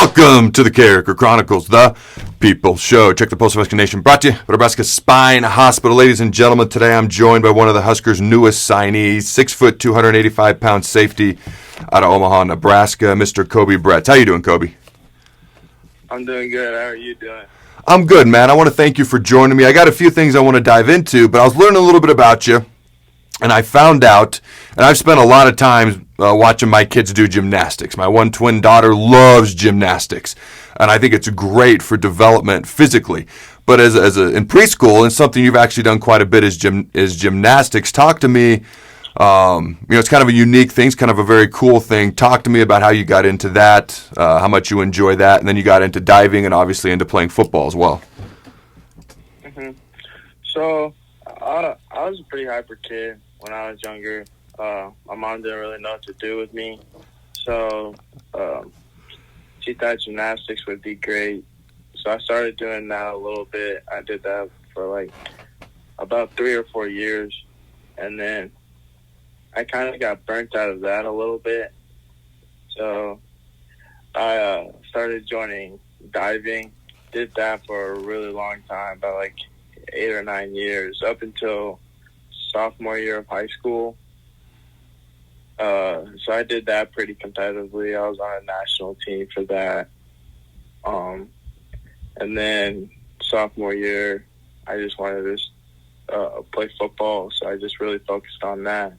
Welcome to the Carriker Chronicles, the People Show. Check the Pulse of Husker Nation, brought to you by Nebraska Spine Hospital. Ladies and gentlemen, today I'm joined by one of the Huskers' newest signees, 6 foot, 285-pound safety out of Omaha, Nebraska, Mr. Koby Bretz. How you doing, Koby? I'm doing good. How are you doing? I'm good, man. I want to thank you for joining me. I got a few things I want to dive into, but I was learning a little bit about you, and I found out, and I've spent a lot of time watching my kids do gymnastics. My one twin daughter loves gymnastics, and I think it's great for development physically. But in preschool, and something you've actually done quite a bit is gymnastics. Talk to me. It's kind of a unique thing. It's kind of a very cool thing. Talk to me about how you got into that, how much you enjoy that, and then you got into diving and obviously into playing football as well. So I was a pretty hyper kid when I was younger. My mom didn't really know what to do with me, so she thought gymnastics would be great. So I started doing that a little bit. I did that for like about 3 or 4 years, and then I kind of got burnt out of that a little bit. So I started joining diving. Did that for a really long time, about like 8 or 9 years, up until sophomore year of high school. So I did that pretty competitively. I was on a national team for that. And then sophomore year, I just wanted to play football, so I just really focused on that.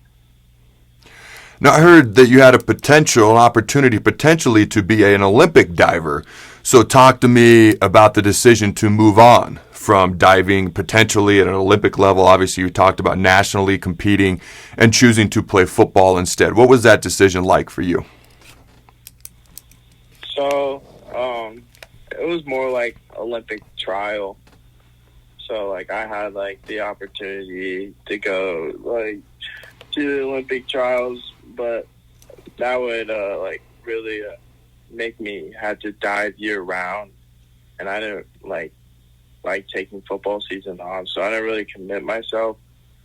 Now, I heard that you had an opportunity potentially to be an Olympic diver. So talk to me about the decision to move on from diving potentially at an Olympic level. Obviously, you talked about nationally competing and choosing to play football instead. What was that decision like for you? So it was more like Olympic trial. So like I had like the opportunity to go like to the Olympic trials, but that would really make me have to dive year round, and I didn't like taking football season off, so I didn't really commit myself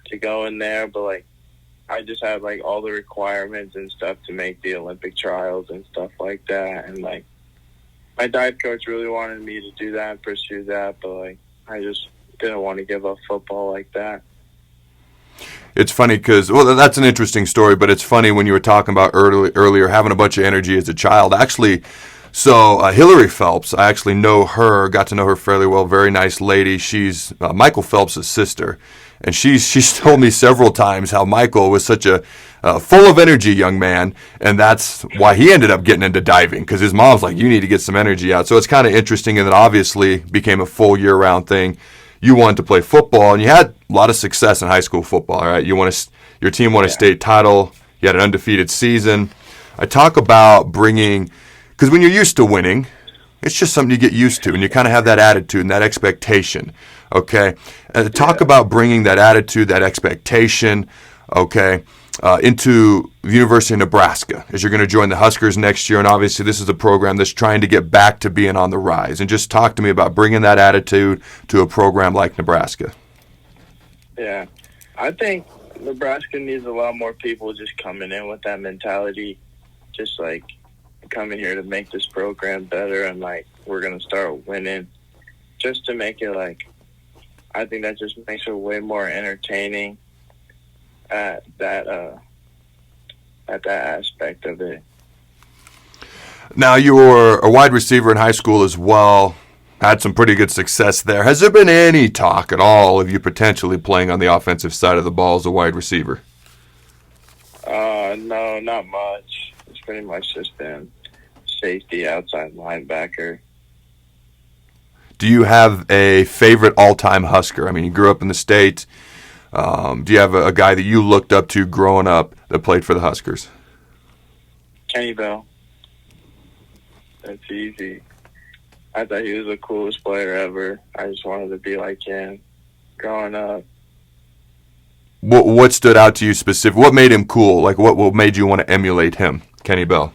to go in there. But like I just had like all the requirements and stuff to make the Olympic trials and stuff like that, and like my dive coach really wanted me to do that and pursue that, but like I just didn't want to give up football like that. It's funny because, well, that's an interesting story, but it's funny when you were talking about earlier having a bunch of energy as a child. Actually, Hillary Phelps, I actually know her, got to know her fairly well, very nice lady. She's Michael Phelps' sister, and she's told me several times how Michael was such a full of energy young man, and that's why he ended up getting into diving, because his mom's like, you need to get some energy out. So it's kind of interesting, and it obviously became a full year-round thing. You wanted to play football, and you had a lot of success in high school football, right? Your team won a state title. You had an undefeated season. I talk about bringing, because when you're used to winning, it's just something you get used to, and you kind of have that attitude and that expectation, okay? Talk about bringing that attitude, that expectation, okay, into the University of Nebraska, as you're going to join the Huskers next year, and obviously this is a program that's trying to get back to being on the rise. And just talk to me about bringing that attitude to a program like Nebraska. Yeah, I think Nebraska needs a lot more people just coming in with that mentality, just like coming here to make this program better, and like we're going to start winning, just to make it like, I think that just makes it way more entertaining at that aspect of it. Now, you were a wide receiver in high school as well. Had some pretty good success there. Has there been any talk at all of you potentially playing on the offensive side of the ball as a wide receiver? No, not much. It's pretty much just been safety, outside linebacker. Do you have a favorite all-time Husker? I mean, you grew up in the States. Do you have a guy that you looked up to growing up that played for the Huskers? Kenny Bell. That's easy. I thought he was the coolest player ever. I just wanted to be like him growing up. What stood out to you specifically? What made him cool? Like, what made you want to emulate him, Kenny Bell?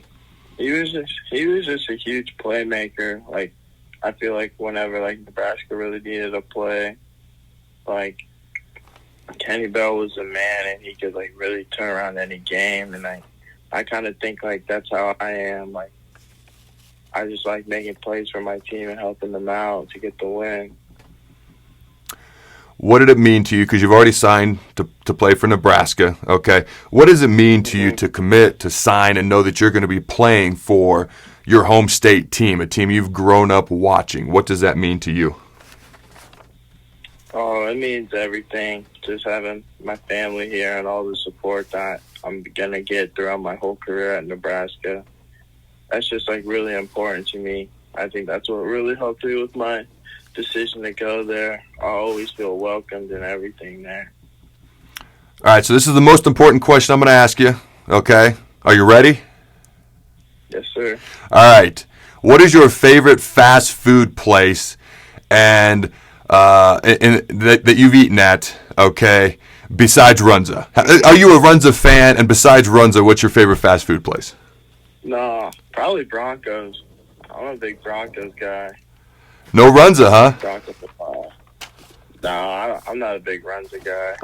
He was just a huge playmaker. Like, I feel like whenever like Nebraska really needed a play, like Kenny Bell was a man, and he could like really turn around any game. And I kind of think like that's how I am. Like I just like making plays for my team and helping them out to get the win. What did it mean to you? Because you've already signed to play for Nebraska, okay? What does it mean to you to commit, to sign, and know that you're going to be playing for your home state team, a team you've grown up watching? What does that mean to you? Oh, it means everything. Just having my family here and all the support that I'm going to get throughout my whole career at Nebraska. That's just, like, really important to me. I think that's what really helped me with my decision to go there. I always feel welcomed and everything there. All right, so this is the most important question I'm going to ask you, okay? Are you ready? Yes, sir. All right. What is your favorite fast food place and that you've eaten at, okay, besides Runza? Are you a Runza fan? And besides Runza, what's your favorite fast food place? No, probably Broncos. I'm a big Broncos guy. No Runza, huh? Broncos football. No, I'm not a big Runza guy.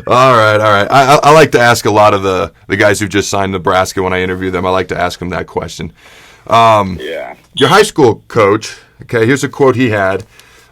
All right. I like to ask a lot of the guys who just signed Nebraska when I interview them. I like to ask them that question. Yeah. Your high school coach, okay, here's a quote he had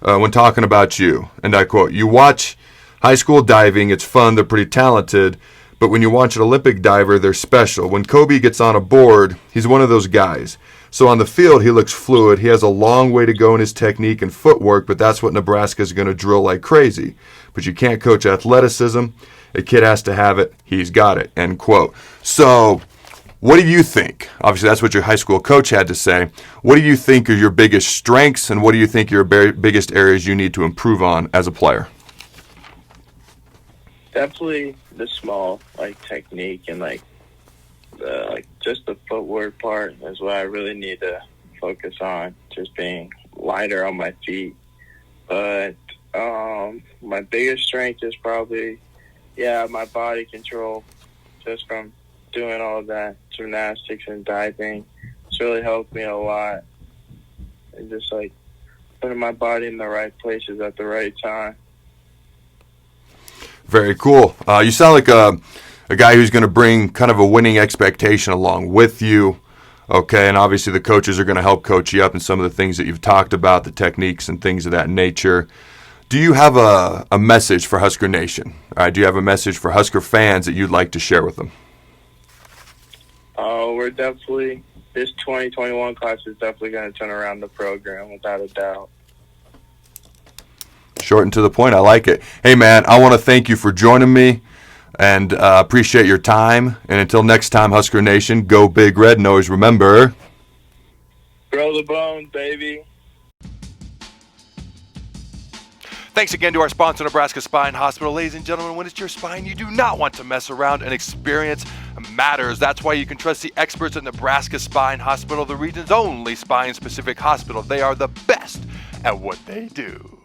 when talking about you, and I quote, "You watch high school diving, it's fun, they're pretty talented, but when you watch an Olympic diver, they're special. When Koby gets on a board, he's one of those guys. So on the field, he looks fluid. He has a long way to go in his technique and footwork, but that's what Nebraska is going to drill like crazy. But you can't coach athleticism. A kid has to have it. He's got it," end quote. So what do you think? Obviously, that's what your high school coach had to say. What do you think are your biggest strengths, and what do you think are your biggest areas you need to improve on as a player? Definitely the small, like, technique and, like just the footwork part is what I really need to focus on, just being lighter on my feet. But my biggest strength is probably, my body control, just from doing all that gymnastics and diving. It's really helped me a lot. And just, like, putting my body in the right places at the right time. Very cool. You sound like a guy who's going to bring kind of a winning expectation along with you, okay? And obviously the coaches are going to help coach you up in some of the things that you've talked about, the techniques and things of that nature. Do you have a message for Husker Nation? Do you have a message for Husker fans that you'd like to share with them? We're definitely, this 2021 class is definitely going to turn around the program, without a doubt. Short and to the point. I like it. Hey, man, I want to thank you for joining me and appreciate your time. And until next time, Husker Nation, go Big Red, and always remember, grow the bones, baby. Thanks again to our sponsor, Nebraska Spine Hospital. Ladies and gentlemen, when it's your spine, you do not want to mess around, and experience matters. That's why you can trust the experts at Nebraska Spine Hospital, the region's only spine-specific hospital. They are the best at what they do.